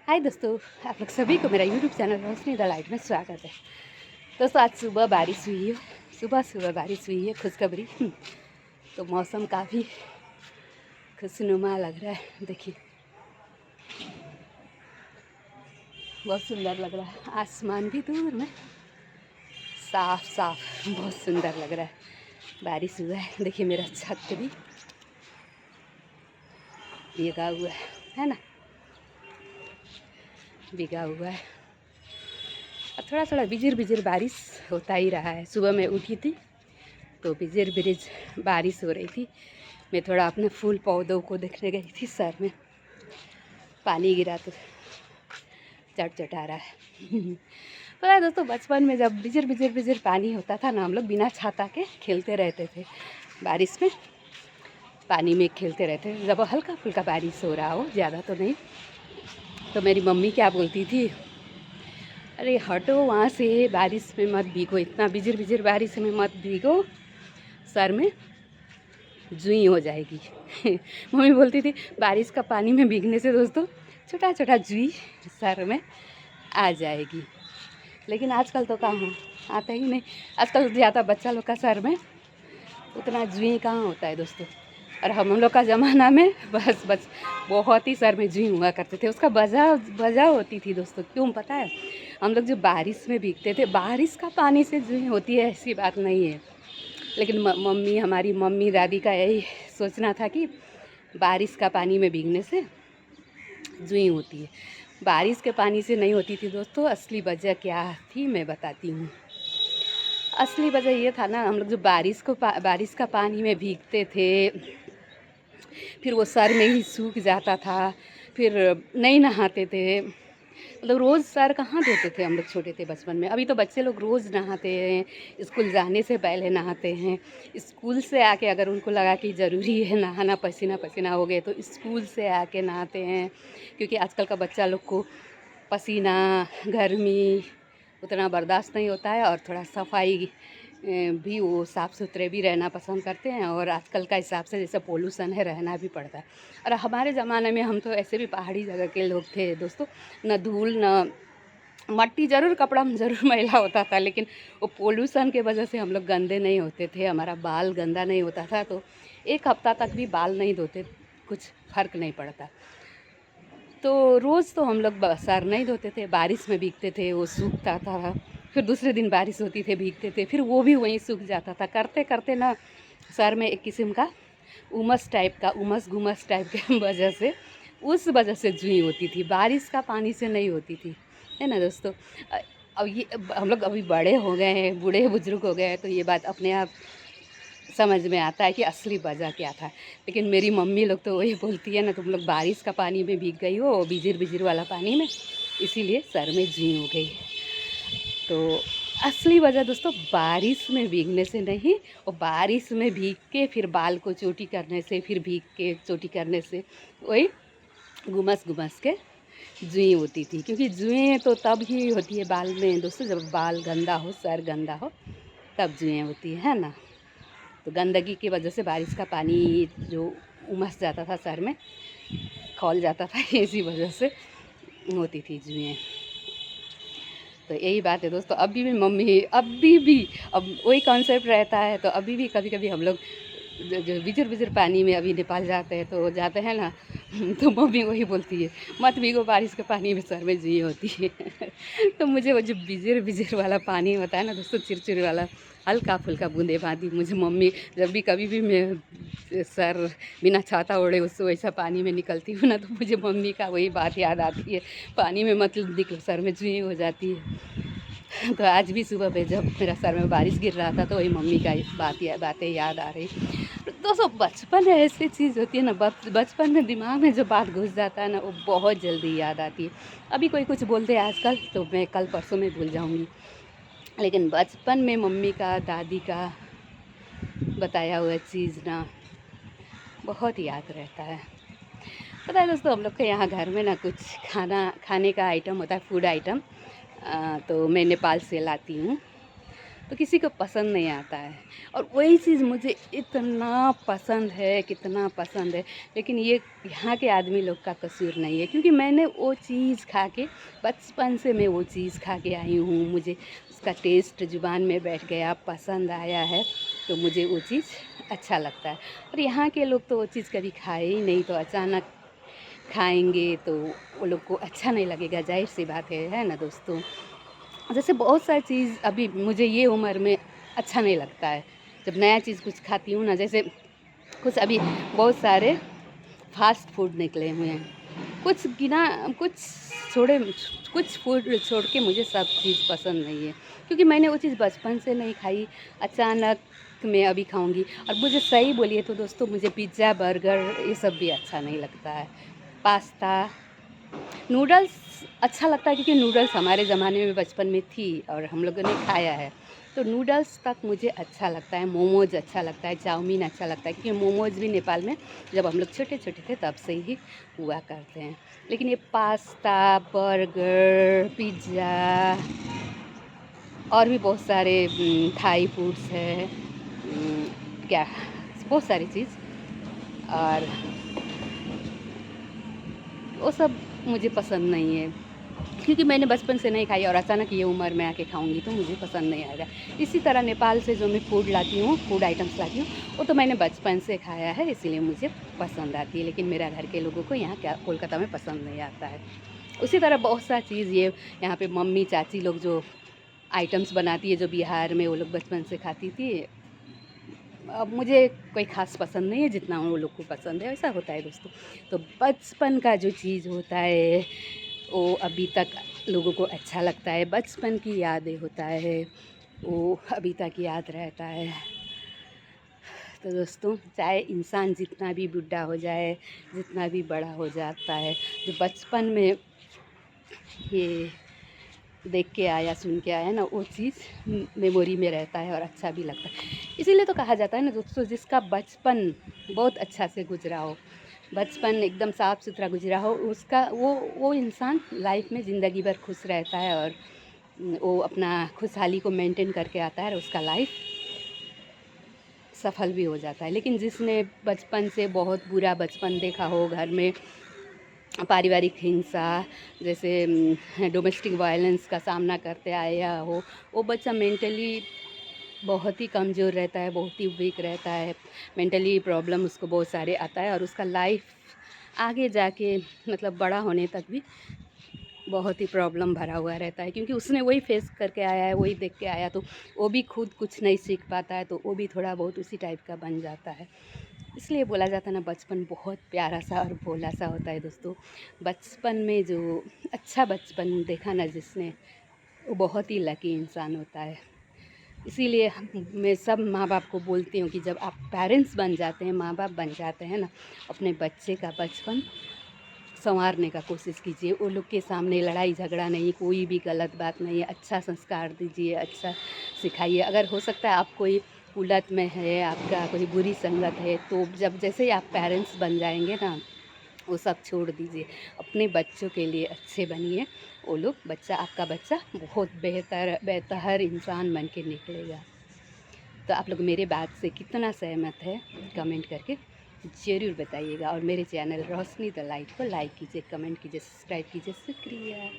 हाय दोस्तों, आप लोग सभी को मेरा YouTube channel Roshni the light में स्वागत है। दोस्तों आज सुबह बारिश हुई है, सुबह बारिश हुई है, खुशखबरी। तो मौसम काफ़ी खुशनुमा लग रहा है। देखिए बहुत सुंदर लग रहा है, आसमान भी दूर में साफ साफ बहुत सुंदर लग रहा है। बारिश हुआ है, देखिए मेरा छत भी भीगा हुआ है ना, भीगा हुआ है। और थोड़ा थोड़ा बिजिर बिजिर बारिश होता ही रहा है। सुबह मैं उठी थी तो बिजिर बिजिर बारिश हो रही थी। मैं थोड़ा अपने फूल पौधों को देखने गई थी, सर में पानी गिरा तो चटचटा रहा है। पता है दोस्तों, बचपन में जब बिजिर बिजिर बिजिर पानी होता था ना, हम लोग बिना छाता के खेलते रहते थे। बारिश में पानी में खेलते रहते थे, जब हल्का फुल्का बारिश हो रहा हो, ज़्यादा तो नहीं। तो मेरी मम्मी क्या बोलती थी, अरे हटो वहाँ से, बारिश में मत भीगो, इतना बिजिर बिजिर बारिश में मत भीगो, सर में जुई हो जाएगी। मम्मी बोलती थी बारिश का पानी में भीगने से दोस्तों छोटा छोटा जुई सर में आ जाएगी। लेकिन आजकल तो कहाँ आता ही नहीं। आजकल ज़्यादा बच्चा लोग का सर में उतना जुई कहाँ होता है दोस्तों। और हम लोग का ज़माना में बस बहुत ही सर में जुई हुआ करते थे। उसका वजह होती थी दोस्तों, क्यों पता है? हम लोग जो बारिश में भीगते थे, बारिश का पानी से जुई होती है ऐसी बात नहीं है। लेकिन हमारी मम्मी दादी का यही सोचना था कि बारिश का पानी में भीगने से जुई होती है। बारिश के पानी से नहीं होती थी दोस्तों। असली वजह क्या थी मैं बताती हूँ। असली वजह ये था ना, हम लोग जो बारिश का पानी में भीगते थे, फिर वो सर में ही सूख जाता था, फिर नहीं नहाते थे। मतलब रोज़ सर कहाँ धोते थे हम लोग छोटे थे बचपन में। अभी तो बच्चे लोग रोज़ नहाते हैं, स्कूल जाने से पहले नहाते हैं। स्कूल से आके अगर उनको लगा कि ज़रूरी है नहाना, पसीना पसीना हो गए, तो स्कूल से आके नहाते हैं। क्योंकि आजकल का बच्चा लोग को पसीना, गर्मी उतना बर्दाश्त नहीं होता है, और थोड़ा सफाई भी वो साफ़ सुथरे भी रहना पसंद करते हैं। और आजकल का हिसाब से जैसे पोल्यूशन है, रहना भी पड़ता है। और हमारे ज़माने में हम तो ऐसे भी पहाड़ी जगह के लोग थे दोस्तों, न धूल न मट्टी, ज़रूर कपड़ा में ज़रूर मैला होता था, लेकिन वो पोल्यूशन के वजह से हम लोग गंदे नहीं होते थे, हमारा बाल गंदा नहीं होता था। तो एक हफ्ता तक भी बाल नहीं धोते, कुछ फ़र्क नहीं पड़ता। तो रोज़ तो हम लोग सर नहीं धोते थे, बारिश में भीगते थे, वो सूखता था। फिर दूसरे दिन बारिश होती थी, भीगते थे, फिर वो भी वहीं सूख जाता था। करते करते ना सर में एक किस्म का उमस घुमस टाइप के वजह से, उस वजह से जुई होती थी, बारिश का पानी से नहीं होती थी, है ना दोस्तों। अब ये हम लोग अभी बड़े हो गए हैं, बूढ़े बुजुर्ग हो गए हैं, तो ये बात अपने आप समझ में आता है कि असली वजह क्या था। लेकिन मेरी मम्मी लोग तो वही बोलती है ना, तुम लोग बारिश का पानी में भीग गई हो, बिजिर बिजिर वाला पानी में, इसीलिए सर में जुई हो गई। तो असली वजह दोस्तों बारिश में भीगने से नहीं, और बारिश में भीग के फिर बाल को चोटी करने से, फिर भीग के चोटी करने से, वही घुमस के जुई होती थी। क्योंकि जुएँ तो तब ही होती है बाल में दोस्तों, जब बाल गंदा हो, सर गंदा हो, तब जुएँ होती है ना। तो गंदगी की वजह से बारिश का पानी जो उमस जाता था, सर में खौल जाता था, इसी वजह से होती थी जुएँ। तो यही बात है दोस्तों। अभी भी मम्मी, अभी भी अब वही कॉन्सेप्ट रहता है। तो अभी भी कभी कभी हम लोग जो बिजुर बिजुर पानी में अभी नेपाल जाते हैं, तो जाते हैं ना, तो मम्मी वही बोलती है, मत भीगो बारिश के पानी में, सर में जुई होती है। तो मुझे वो जो बिजिर बिजिर वाला पानी होता है ना दोस्तों, चिरचिर वाला, हल्का फुल्का बूंदे बांदी, मुझे मम्मी जब भी कभी भी मैं सर बिना छाता ओढ़े उससे वैसा पानी में निकलती हूँ ना, तो मुझे मम्मी का वही बात याद आती है, पानी में मत निकलो, सर में जुई हो जाती है। तो आज भी सुबह पे जब मेरा सर में बारिश गिर रहा था, तो वही मम्मी का बातें याद आ रही। दोस्तों बचपन ऐसी चीज़ होती है ना, बचपन में दिमाग में जो बात घुस जाता है ना, वो बहुत जल्दी याद आती है। अभी कोई कुछ बोलते हैं आजकल, तो मैं कल परसों में भूल जाऊँगी, लेकिन बचपन में मम्मी का, दादी का बताया हुआ चीज़ ना बहुत याद रहता है। पता है दोस्तों, हम लोग के यहाँ घर में ना कुछ खाने का आइटम होता है, फूड आइटम, तो मैं नेपाल से लाती हूँ। तो किसी को पसंद नहीं आता है। और वही चीज़ मुझे इतना पसंद है, कितना पसंद है, लेकिन ये यहाँ के आदमी लोग का कसूर नहीं है, क्योंकि मैंने वो चीज़ खा के, बचपन से मैं वो चीज़ खा के आई हूँ, मुझे उसका टेस्ट ज़ुबान में बैठ गया, पसंद आया है, तो मुझे वो चीज़ अच्छा लगता है। और यहाँ के लोग तो वो चीज़ कभी खाए ही नहीं, तो अचानक खाएंगे तो वो लोग को अच्छा नहीं लगेगा, जाहिर सी बात है ना दोस्तों। जैसे बहुत सारी चीज़ अभी मुझे ये उम्र में अच्छा नहीं लगता है, जब नया चीज़ कुछ खाती हूँ ना, जैसे कुछ अभी बहुत सारे फास्ट फूड निकले हुए हैं, कुछ गिना कुछ छोड़े, कुछ फूड छोड़ के मुझे सब चीज़ पसंद नहीं है, क्योंकि मैंने वो चीज़ बचपन से नहीं खाई, अचानक मैं अभी खाऊंगी। और मुझे सही बोलिए तो दोस्तों, मुझे पिज़्ज़ा, बर्गर ये सब भी अच्छा नहीं लगता है, पास्ता, नूडल्स अच्छा लगता है, क्योंकि नूडल्स हमारे ज़माने में बचपन में थी और हम लोगों ने खाया है, तो नूडल्स तक मुझे अच्छा लगता है। मोमोज अच्छा लगता है, चाउमीन अच्छा लगता है, क्योंकि मोमोज भी नेपाल में जब हम लोग छोटे छोटे थे तब से ही हुआ करते हैं। लेकिन ये पास्ता, बर्गर, पिज़्ज़ा और भी बहुत सारे थाई फूड्स है, क्या बहुत सारी चीज़, और वो सब मुझे पसंद नहीं है, क्योंकि मैंने बचपन से नहीं खाई और अचानक ये उम्र में आके खाऊंगी तो मुझे पसंद नहीं आएगा। इसी तरह नेपाल से जो मैं फूड लाती हूँ, फूड आइटम्स लाती हूँ, वो तो मैंने बचपन से खाया है, इसीलिए मुझे पसंद आती है, लेकिन मेरा घर के लोगों को यहाँ क्या कोलकाता में पसंद नहीं आता है। उसी तरह बहुत सा चीज़ ये यहाँ पे मम्मी चाची लोग जो आइटम्स बनाती है, जो बिहार में वो लोग बचपन से खाती थी, अब मुझे कोई ख़ास पसंद नहीं है जितना उन लोग को पसंद है। ऐसा होता है दोस्तों। तो बचपन का जो चीज़ होता है वो अभी तक लोगों को अच्छा लगता है, बचपन की यादें होता है वो अभी तक याद रहता है। तो दोस्तों, चाहे इंसान जितना भी बुढ़ा हो जाए, जितना भी बड़ा हो जाता है, जो बचपन में ये देख के आया, सुन के आया ना, वो चीज़ मेमोरी में रहता है और अच्छा भी लगता है। इसीलिए तो कहा जाता है ना दोस्तों, जिसका बचपन बहुत अच्छा से गुजरा हो, बचपन एकदम साफ़ सुथरा गुजरा हो, उसका वो इंसान लाइफ में ज़िंदगी भर खुश रहता है, और वो अपना खुशहाली को मेंटेन करके आता है और उसका लाइफ सफल भी हो जाता है। लेकिन जिसने बचपन से बहुत बुरा बचपन देखा हो, घर में पारिवारिक हिंसा, जैसे डोमेस्टिक वायलेंस का सामना करते आया हो, वो बच्चा मेंटली बहुत ही कमज़ोर रहता है, बहुत ही वीक रहता है, मेंटली प्रॉब्लम उसको बहुत सारे आता है, और उसका लाइफ आगे जाके मतलब बड़ा होने तक भी बहुत ही प्रॉब्लम भरा हुआ रहता है, क्योंकि उसने वही फेस करके आया है, वही देख के आया, तो वो भी खुद कुछ नहीं सीख पाता है, तो वो भी थोड़ा बहुत उसी टाइप का बन जाता है। इसलिए बोला जाता है ना, बचपन बहुत प्यारा सा और भोला सा होता है दोस्तों। बचपन में जो अच्छा बचपन देखा ना जिसने, वो बहुत ही लकी इंसान होता है। इसीलिए मैं सब माँ बाप को बोलती हूँ कि जब आप पेरेंट्स बन जाते हैं, माँ बाप बन जाते हैं ना, अपने बच्चे का बचपन संवारने का कोशिश कीजिए। वो लोग के सामने लड़ाई झगड़ा नहीं, कोई भी गलत बात नहीं है, अच्छा संस्कार दीजिए, अच्छा सिखाइए। अगर हो सकता है आप कोई उलट में है, आपका कोई बुरी संगत है, तो जब जैसे ही आप पेरेंट्स बन जाएंगे ना, वो सब छोड़ दीजिए, अपने बच्चों के लिए अच्छे बनिए। वो लोग आपका बच्चा बहुत बेहतर इंसान बन के निकलेगा। तो आप लोग मेरे बात से कितना सहमत है, कमेंट करके ज़रूर बताइएगा। और मेरे चैनल रोशनी द लाइट को लाइक कीजिए, कमेंट कीजिए, सब्सक्राइब कीजिए। शुक्रिया।